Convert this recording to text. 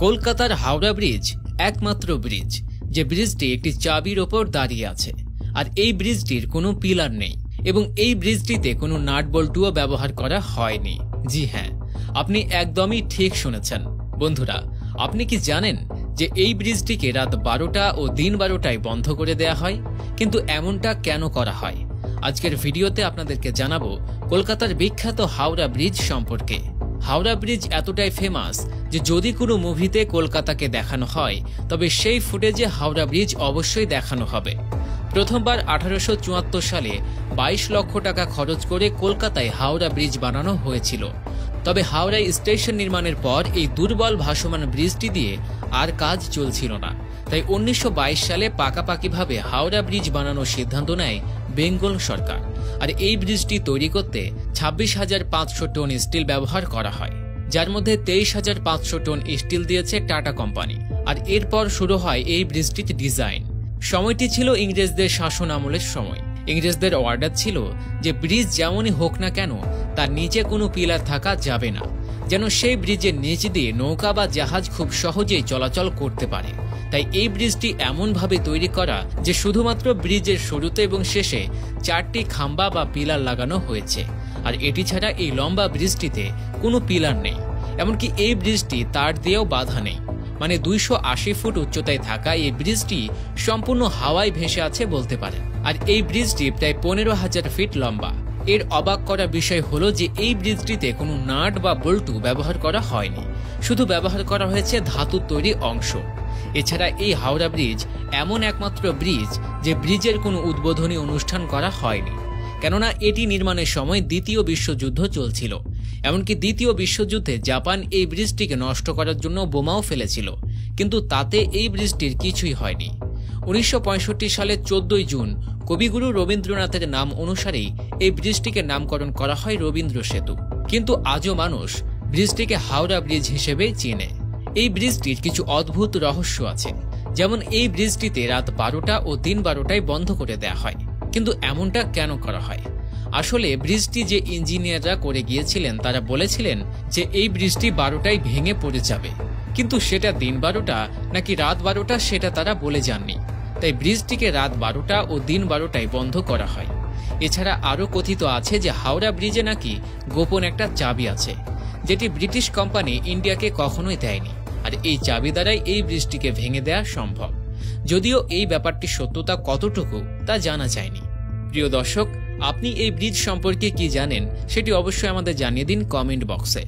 কলকাতার হাওড়া ব্রিজ একমাত্র ব্রিজ যে ব্রিজটি একটি চাবির ওপর দাঁড়িয়ে আছে, আর এই ব্রিজটির কোনো পিলার নেই এবং এই ব্রিজটিতে কোনো নাট বল্টুও ব্যবহার করা হয়নি। জি হ্যাঁ, আপনি একদমই ঠিক শুনেছেন বন্ধুরা। আপনি কি জানেন যে এই ব্রিজটিকে রাত 12টা ও দিন 12টায় বন্ধ করে দেয়া হয়? কিন্তু এমনটা কেন করা হয়? আজকের ভিডিওতে আপনাদেরকে জানাবো কলকাতার বিখ্যাত হাওড়া ব্রিজ সম্পর্কে। হাওড়া ব্রিজ এতটাই ফেমাস যে যদি কোনো মুভিতে কলকাতাকে দেখানো হয় তবে সেই ফুটেজে হাওড়া ব্রিজ অবশ্যই দেখানো হবে। প্রথমবার 1874 সালে 22 লক্ষ টাকা খরচ করে কলকাতায় হাওড়া ব্রিজ বানানো হয়েছিল। তবে হাওড়ায় স্টেশন নির্মাণের পর এই দুর্বল ভাসমান ব্রিজটি দিয়ে আর কাজ চলছিল না, তাই 1922 সালে পাকাপাকিভাবে হাওড়া ব্রিজ বানানোর সিদ্ধান্ত নেয় বেঙ্গল সরকার। আর এই ব্রিজটি তৈরি করতে 26,500 টন স্টিল ব্যবহার করা হয়, যার মধ্যে 23,500 টন স্টিল দিয়েছে টাটা কোম্পানি। আর এরপর শুরু হয় এই ব্রিজটির ডিজাইন। সময়টি ছিল ইংরেজদের শাসন আমলের সময়। ইংরেজদের অর্ডার ছিল যে ব্রিজ যেমনই হোক না কেন তার নিচে কোনো পিলার থাকা যাবে না, যেন সেই ব্রিজের নিচ দিয়ে নৌকা বা জাহাজ খুব সহজেই চলাচল করতে পারে। তাই এই ব্রিজটি এমনভাবে তৈরি করা যে শুধুমাত্র ব্রিজের শুরুতে এবং শেষে 4টি খাম্বা বা পিলার লাগানো হয়েছে। আর এটি ছাড়া এই লম্বা ব্রিজটিতে কোনো পিলার নেই, এমনকি এই ব্রিজটি তার দিয়েও বাধা নেই। মানে 280 ফুট উচ্চতায় থাকা এই ব্রিজটি সম্পূর্ণ হাওয়ায় ভেসে আছে বলতে পারেন। আর এই ব্রিজটি প্রায় 15,000 ফিট লম্বা। এর অবাক করা বিষয় হলো যে এই ব্রিজটিতে কোনো নাট বা বল্টু ব্যবহার করা হয়নি, শুধু ব্যবহার করা হয়েছে ধাতুর তৈরি অংশ। এছাড়া এই হাওড়া ব্রিজ এমন একমাত্র ব্রিজ যে ব্রিজের কোনো উদ্বোধনী অনুষ্ঠান করা হয়নি, কেননা এটি নির্মাণের সময় দ্বিতীয় বিশ্বযুদ্ধ চলছিল। এমনকি দ্বিতীয় বিশ্বযুদ্ধে জাপান এই ব্রিজটিকে নষ্ট করার জন্য বোমাও ফেলেছিল, কিন্তু তাতে এই ব্রিজটির কিছুই হয়নি। 1965 সালের 14 জুন কবিগুরু রবীন্দ্রনাথের নাম অনুসারেই এই ব্রিজটিকে নামকরণ করা হয় রবীন্দ্র সেতু। কিন্তু আজও মানুষ ব্রিজটিকে হাওড়া ব্রিজ হিসেবেই চেনে। এই ব্রিজটির কিছু অদ্ভুত রহস্য আছে, যেমন এই ব্রিজটিতে রাত 12টা ও দিন 12টায় বন্ধ করে দেয়া হয়। কিন্তু এমনটা কেন করা হয়? আসলে ব্রিজটি যে ইঞ্জিনিয়াররা করে গিয়েছিলেন তারা বলেছিলেন যে এই ব্রিজটি 12টায় ভেঙে পড়ে যাবে, কিন্তু সেটা দিন 12টা নাকি রাত 12টা সেটা তারা বলে যাননি। তাই ব্রিজটিকে রাত 12টা ও দিন 12টায় বন্ধ করা হয়। এছাড়া আরও কথিত আছে যে হাওড়া ব্রিজে নাকি গোপন একটা চাবি আছে, যেটি ব্রিটিশ কোম্পানি ইন্ডিয়াকে কখনোই দেয়নি। আর এই চাবি দ্বারাই এই ব্রিজটিকে ভেঙে দেওয়া সম্ভব, যদিও এই ব্যাপারটি সত্যতা কতটুকু তা জানা যায়নি। প্রিয় দর্শক, আপনি এই ব্রিজ সম্পর্কে কি জানেন সেটি অবশ্যই আমাদের জানিয়ে দিন কমেন্ট বক্সে।